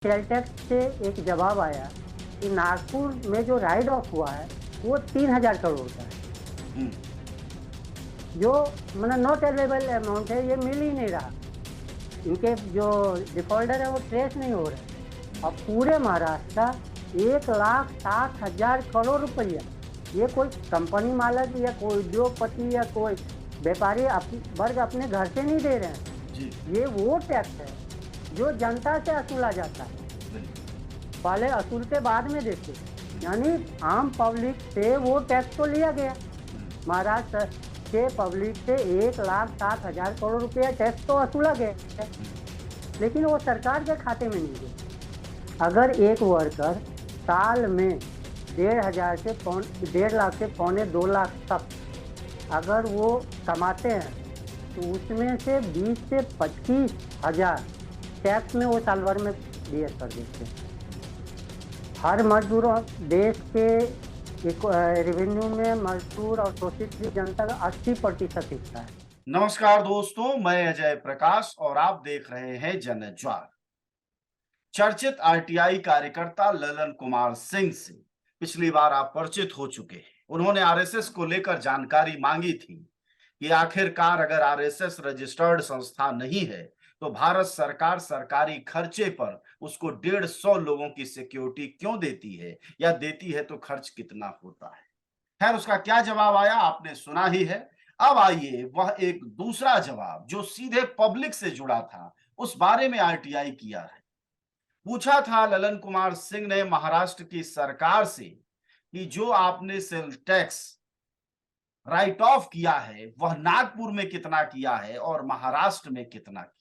Sale tax से एक जवाब आया कि नागपुर में जो राइट ऑफ हुआ है वो 3,000 करोड़ का है, हम्म, जो मतलब नॉट अवेलेबल अमाउंट है, ये मिल ही नहीं रहा। इनके जो डिफॉल्टर है वो ट्रेस नहीं हो रहे। और पूरे महाराष्ट्र का 1,60,000 करोड़ रुपया, ये कोई कंपनी मालिक या कोई उद्योगपति या कोई व्यापारी वर्ग अपने घर से नहीं दे रहे हैं। जी, ये वो टैक्स है जो जनता से वसूला जाता है, बिल्कुल। पहले असूल के बाद में देते। यानी आम पब्लिक से वो टैक्स तो लिया गया, महाराष्ट्र के पब्लिक से 1,60,000 करोड़ रुपया टैक्स तो वसूला गया, लेकिन वो सरकार के खाते में नहीं गया। अगर एक वर्कर साल में 1,500 से 1.5 लाख से 1.25 लाख तक अगर वो कमाते हैं तो उसमें से 20 से 25,000 टैक्स में वो साल भर में बेयर कर देते हैं। हर मजदूरों देश के रेवेन्यू में मजदूर और शोषित जनता का 80% हिस्सा है। नमस्कार दोस्तों, मैं अजय प्रकाश और आप देख रहे हैं जनज्वार। चर्चित आरटीआई कार्यकर्ता ललन कुमार सिंह से पिछली बार आप परिचित हो चुके हैं। उन्होंने आरएसएस को लेकर जानकारी मांगी थी कि आखिरकार अगर आरएसएस रजिस्टर्ड संस्था नहीं है तो भारत सरकार सरकारी खर्चे पर उसको 150 लोगों की सिक्योरिटी क्यों देती है, या देती है तो खर्च कितना होता है। खैर, उसका क्या जवाब आया आपने सुना ही है। अब आइए वह एक दूसरा जवाब जो सीधे पब्लिक से जुड़ा था, उस बारे में आरटीआई किया है। पूछा था ललन कुमार सिंह ने महाराष्ट्र की सरकार से कि जो आपने सेल टैक्स राइट ऑफ किया है वह नागपुर में कितना किया है और महाराष्ट्र में कितना किया है।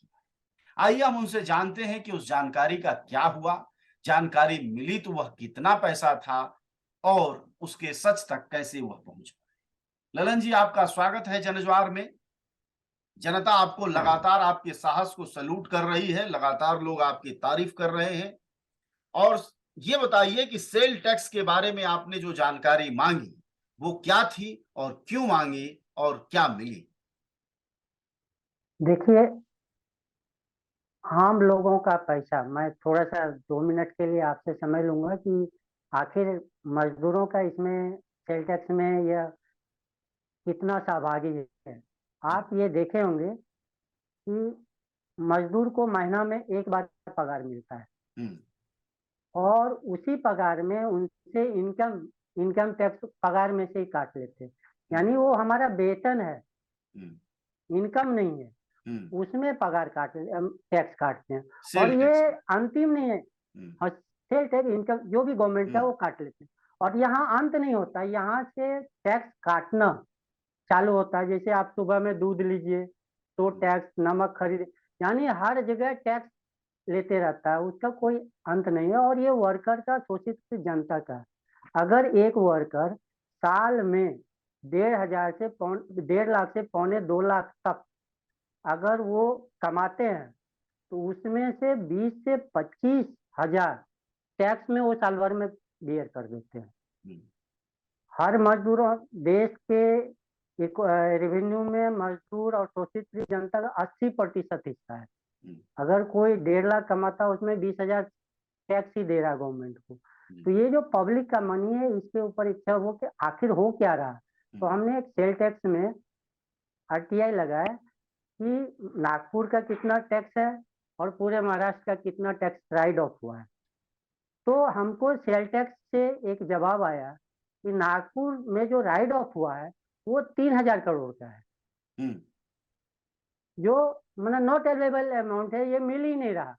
आइए हम उनसे जानते हैं कि उस जानकारी का क्या हुआ, जानकारी मिली तो वह कितना पैसा था और उसके सच तक कैसे वह पहुंच पाए। ललन जी, आपका स्वागत है जनज्वार में। जनता आपको लगातार आपके साहस को सैल्यूट कर रही है, लगातार लोग आपकी तारीफ कर रहे हैं। और ये बताइए कि सेल टैक्स के बारे में आपने जो जानकारी मांगी वो क्या थी और क्यों मांगी और क्या मिली। देखिए, आम लोगों का पैसा, मैं थोड़ा सा 2 मिनट के लिए आपसे समय लूंगा कि आखिर मजदूरों का इसमें सेल टैक्स में यह कितना सहभागी है। जी। आप ये देखे होंगे कि मजदूर को महीना में एक बार पगार मिलता है, हम्म। और उसी पगार में उनसे इनकम इनकम टैक्स पगार में से ही काट लेते हैं। हम्म। यानी वो हमारा वेतन है, हम्म। इनकम नहीं है, हम्म। उसमें पगार टैक्स काटते हैं। और सेल ये टैक्स। अंतिम नहीं है, हम्म। सेल टैक्स इनकम जो भी गवर्नमेंट का हम्म। वो काट लेते हैं। और यहाँ अंत नहीं होता, यहाँ से टैक्स काटना चालू होता है। जैसे आप सुबह में दूध लीजिए तो टैक्स, नमक खरीदे, यानी हर जगह टैक्स लेते रहता है, उसका कोई अंत नहीं है। और ये वर्कर का, शोषित जनता का, अगर एक वर्कर साल में 1,500 से 1.5 लाख से 1.25 लाख तक अगर वो कमाते हैं तो उसमें से 20 से 25,000 टैक्स में वो साल भर में बेयर कर देते हैं। हम्म। हर मजदूरों देश के रेवेन्यू में मजदूर और शोषित जनता का 80% हिस्सा है। हम्म। अगर कोई 1.5 लाख कमाता है उसमें 20,000 टैक्स ही दे रहा है गवर्नमेंट को। तो हम्म। ये जो पब्लिक का मनी है, इसके ऊपर इच्छा हो कि आखिर हो क्या रहा। तो हम्म। हमने एक सेल टैक्स में आरटीआई लगाया कि नागपुर का कितना टैक्स है और पूरे महाराष्ट्र का कितना टैक्स राइट ऑफ हुआ है। तो हमको सेल टैक्स से एक जवाब आया कि नागपुर में जो राइट ऑफ हुआ है वो 3,000 करोड़ का है, हम्म। जो मतलब नॉट अवेलेबल अमाउंट है, ये मिल ही नहीं रहा।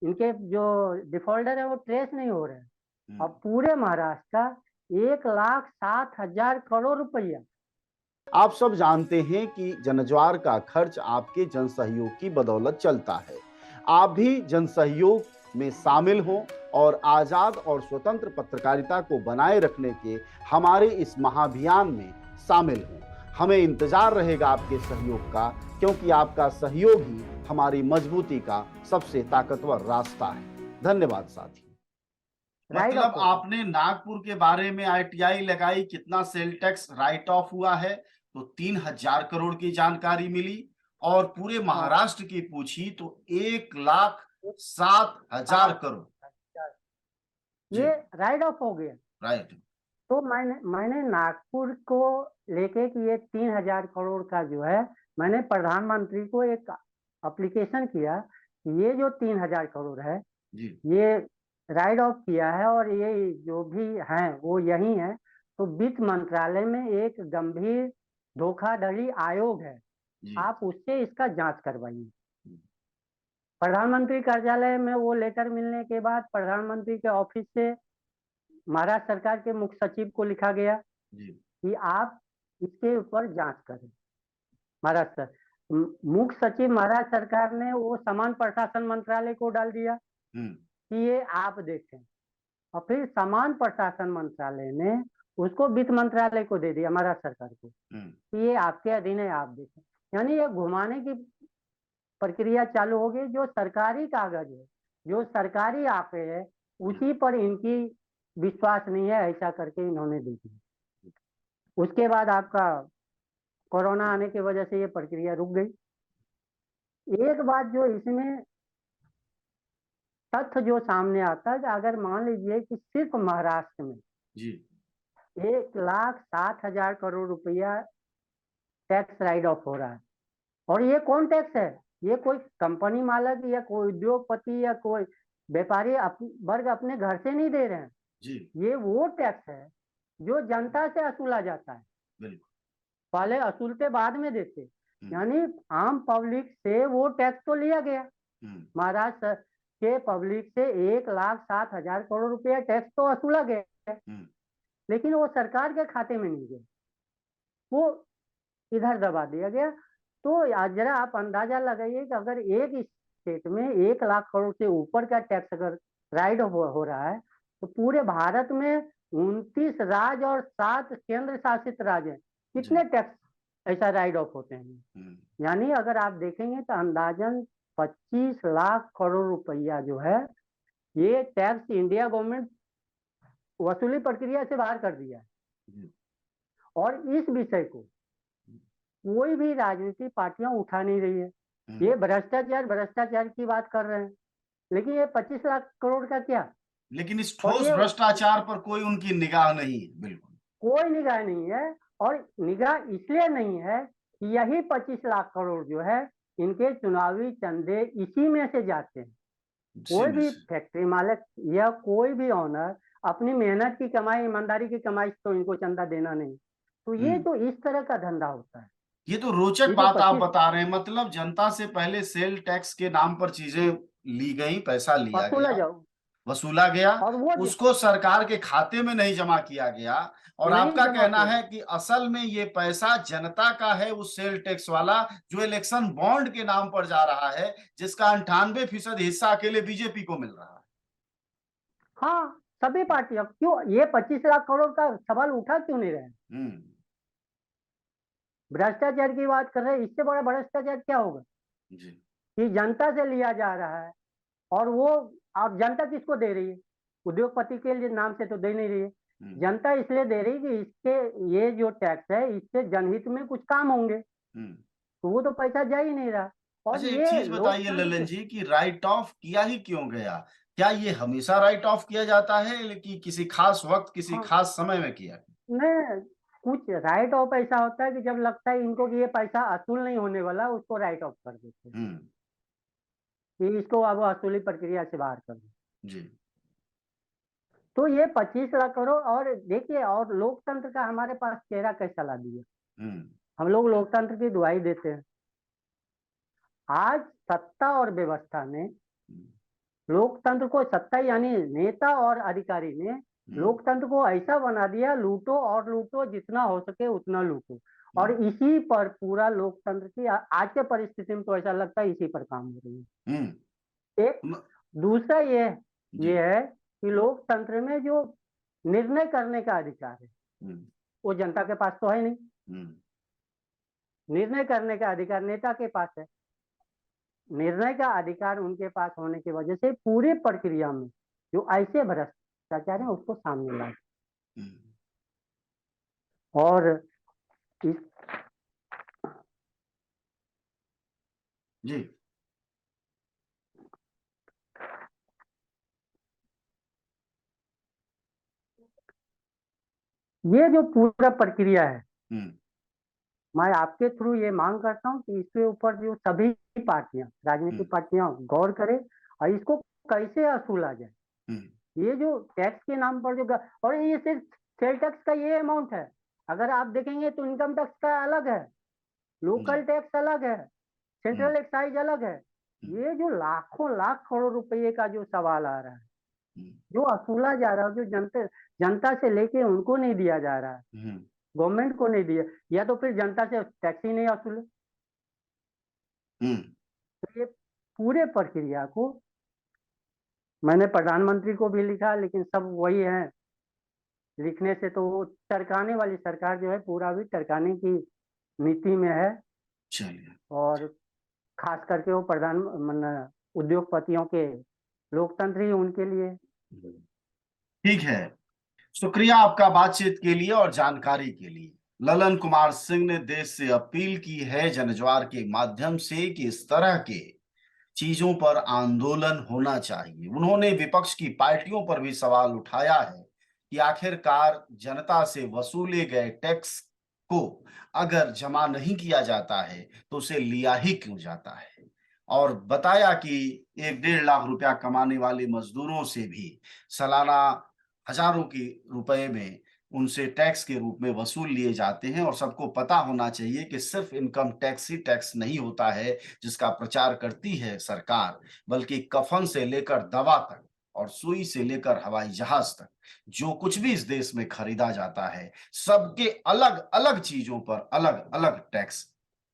इनके जो डिफॉल्टर है वो ट्रेस नहीं हो रहे। हम्म। और पूरे महाराष्ट्र का 1,60,000 करोड़ रुपया। आप सब जानते हैं कि जनज्वार का खर्च आपके जनसहयोग की बदौलत चलता है। आप भी जनसहयोग में शामिल हों और आजाद और स्वतंत्र पत्रकारिता को बनाए रखने के हमारे इस महाअभियान में शामिल हों। हमें इंतजार रहेगा आपके सहयोग का, क्योंकि आपका सहयोग ही हमारी मजबूती का सबसे ताकतवर रास्ता है। धन्यवाद साथी। राइट मतलब ऑफ आपने नागपुर के बारे में आरटीआई लगाई, कितना सेल टैक्स राइट ऑफ हुआ है तो 3,000 करोड़ की जानकारी मिली। और पूरे हाँ, महाराष्ट्र की पूछी तो 1,60,000 7,000 करोड़। ये राइट ऑफ हो गया। राइट। तो मैंने नागपुर को लेके कि ये 3,000 करोड़ का जो है, मैंने प्रधानमंत्री को एक एप्लीकेशन किया कि ये जो 3,000 करोड़ है जी ये राइट ऑफ किया है और ये जो भी है वो यही है। तो वित्त मंत्रालय में एक गंभीर धोखाधड़ी आयोग है, जी आप उससे इसका जांच करवाइए। प्रधानमंत्री कार्यालय में वो लेटर मिलने के बाद प्रधानमंत्री के ऑफिस से महाराष्ट्र सरकार के मुख्य सचिव को लिखा गया जी कि आप इसके ऊपर जांच करें। महाराष्ट्र मुख्य सचिव महाराष्ट्र सरकार ने वो सामान्य प्रशासन मंत्रालय को डाल दिया कि ये आप देखें, और फिर सामान्य प्रशासन मंत्रालय ने उसको वित्त मंत्रालय को दे दिया, महाराष्ट्र सरकार को, कि ये आपके अधीन है, आप देखें। यानी ये घुमाने की प्रक्रिया चालू हो गई। जो सरकारी कागज है, जो सरकारी आंकड़े है, उसी पर इनकी विश्वास नहीं है, ऐसा करके इन्होंने दे दिया। उसके बाद आपका कोरोना आने की वजह से ये प्रक्रिया रुक गई। एक बात जो इसमें तथ्य जो सामने आता है कि अगर मान लीजिए कि सिर्फ महाराष्ट्र में जी 1,60,000 करोड़ रुपया टैक्स राइट ऑफ हो रहा है, और ये कौन टैक्स है? ये कोई कंपनी मालक या कोई उद्योगपति या कोई व्यापारी वर्ग अपने घर से नहीं दे रहे हैं जी ये वो टैक्स है जो जनता से वसूला जाता है। बिल्कुल। पहले वसूलते बाद में देते, यानी आम पब्लिक से वो टैक्स तो लिया गया। महाराष्ट्र के पब्लिक से 1,60,000 करोड़ रुपया टैक्स तो वसूला गया, लेकिन वो सरकार के खाते में नहीं गया, वो इधर दबा दिया गया। तो जरा आप अंदाजा लगाइए कि अगर एक स्टेट में 1,00,000 करोड़ से ऊपर का टैक्स अगर राइट हो रहा है, तो पूरे भारत में 29 राज्य और 7 केंद्र शासित राज्य हैं, कितने टैक्स ऐसा राइट ऑफ होते हैं? यानी अगर आप देखेंगे तो अंदाजन 25 लाख करोड़ रुपया जो है ये टैक्स इंडिया गवर्नमेंट वसूली प्रक्रिया से बाहर कर दिया है। और इस विषय को कोई भी राजनीतिक पार्टियां उठा नहीं रही है। ये भ्रष्टाचार की बात कर रहे हैं, लेकिन ये 25 लाख करोड़ का क्या? लेकिन इस ठोस भ्रष्टाचार पर कोई उनकी निगाह नहीं है, बिल्कुल कोई निगाह नहीं है। और निगाह इसलिए नहीं है कि यही 25 लाख करोड़ जो है इनके चुनावी चंदे इसी में से जाते हैं। कोई भी फैक्ट्री मालिक या कोई भी ओनर अपनी मेहनत की कमाई, ईमानदारी की कमाई तो इनको चंदा देना नहीं। तो ये तो इस तरह का धंधा होता है। ये तो रोचक बात आप बता रहे हैं। मतलब जनता से पहले सेल टैक्स के नाम पर चीजें ली गई, पैसा लिया गया, वसूला गया, और वो उसको सरकार के खाते में नहीं जमा किया गया। और आपका कहना है कि असल में ये पैसा जनता का है, उस सेल टैक्स वाला, जो इलेक्शन बॉन्ड के नाम पर जा रहा है, जिसका 98% हिस्सा अकेले बीजेपी को मिल रहा है। हाँ, सभी पार्टियां। क्यों ये 25 लाख करोड़ का सवाल उठा क्यों नहीं रहे? भ्रष्टाचार की बात कर रहे हैं, इससे बड़ा भ्रष्टाचार क्या होगा जी? कि जनता से लिया जा रहा है, और वो आप जनता किसको दे रही है? उद्योगपति के लिए नाम से तो दे नहीं रही है। जनता इसलिए दे रही कि इसके ये जो टैक्स है इससे जनहित में कुछ काम होंगे, तो वो तो पैसा जा ही नहीं रहा। और अच्छा, एक चीज बताइए ललन जी कि राइट ऑफ किया ही क्यों गया? क्या ये हमेशा राइट ऑफ किया जाता है कि किसी खास वक्त, किसी खास समय में किया? नहीं, कुछ राइट ऑफ ऐसा होता है कि जब लगता है इनको कि ये पैसा वसूल नहीं होने वाला, उसको राइट ऑफ कर देते हैं कि इसको अब वसूली प्रक्रिया से बाहर कर दो जी। तो ये 25 लाख करोड़। और देखिए, और लोकतंत्र का हमारे पास चेहरा कैसा ला दिया। हम लोग लोकतंत्र की दुहाई देते हैं। आज सत्ता और व्यवस्था ने लोकतंत्र को, सत्ता यानी नेता और अधिकारी ने लोकतंत्र को ऐसा बना दिया, लूटो और लूटो, जितना हो सके उतना लूटो। और इसी पर पूरा लोकतंत्र की आज के परिस्थिति में तो ऐसा लगता है इसी पर काम हो रही है। एक दूसरा ये है कि लोकतंत्र में जो निर्णय करने का अधिकार है वो जनता के पास तो है नहीं। निर्णय करने का अधिकार नेता के पास है। निर्णय का अधिकार उनके पास होने की वजह से पूरी प्रक्रिया में जो ऐसे भ्रष्टाचार है उसको सामने लाए। और इस जी ये जो पूरा प्रक्रिया है, हम्म, मैं आपके थ्रू ये मांग करता हूँ कि इसके ऊपर जो सभी पार्टियां, राजनीतिक पार्टियां गौर करें और इसको कैसे असूला जाए। हम्म, ये जो टैक्स के नाम पर और ये सिर्फ सेल टैक्स का ये अमाउंट है। अगर आप देखेंगे तो इनकम टैक्स का अलग है, लोकल जी, टैक्स अलग है, हम्म, सेंट्रल एक्साइज अलग है। ये जो लाखों लाख करोड़ रुपए का जो सवाल आ रहा है, हम्म, जो असूला जा रहा है, जो जनता से लेके उनको नहीं दिया जा रहा है, हम्म, गवर्नमेंट को नहीं दिया, या तो फिर जनता से टैक्स ही नहीं असूले। हम्म, तो ये पूरे प्रक्रिया को मैंने प्रधानमंत्री को भी लिखा, लेकिन सब वही है, लिखने से तो वो टरकाने वाली सरकार जो है, पूरा भी टरकाने की नीति में है। चलिए, और खास करके वो उद्योगपतियों के लोकतंत्र ही उनके लिए। ठीक है। शुक्रिया आपका बातचीत के लिए और जानकारी के लिए। ललन कुमार सिंह ने देश से अपील की है जनज्वार के माध्यम से कि इस तरह के चीजों पर आंदोलन होना चाहिए। उन्होंने विपक्ष की पार्टियों पर भी सवाल उठाया है कि आखिरकार जनता से वसूले गए टैक्स को अगर जमा नहीं किया जाता है तो उसे लिया ही क्यों जाता है। और बताया कि 1-1.5 लाख रुपया कमाने वाले मजदूरों से भी सालाना हजारों की रुपए में उनसे टैक्स के रूप में वसूल लिए जाते हैं। और सबको पता होना चाहिए कि सिर्फ इनकम टैक्स ही टैक्स नहीं होता है जिसका प्रचार करती है सरकार, बल्कि कफन से लेकर दवा तक और सुई से लेकर हवाई जहाज तक जो कुछ भी इस देश में खरीदा जाता है, सबके अलग अलग चीजों पर अलग अलग टैक्स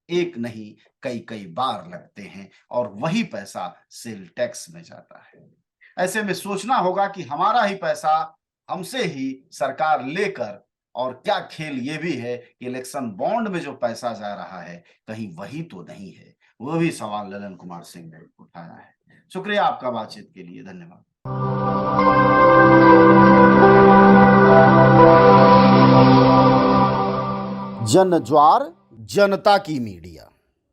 एक नहीं कई कई बार लगते हैं और वही पैसा सेल टैक्स में जाता है। ऐसे में सोचना होगा कि हमारा ही पैसा हमसे ही सरकार लेकर, और क्या खेल ये भी है कि इलेक्शन बॉन्ड में जो पैसा जा रहा है कहीं वही तो नहीं है। वो भी सवाल ललन कुमार सिंह ने उठाया है। शुक्रिया आपका बातचीत के लिए, धन्यवाद। जनज्वार जनता की मीडिया।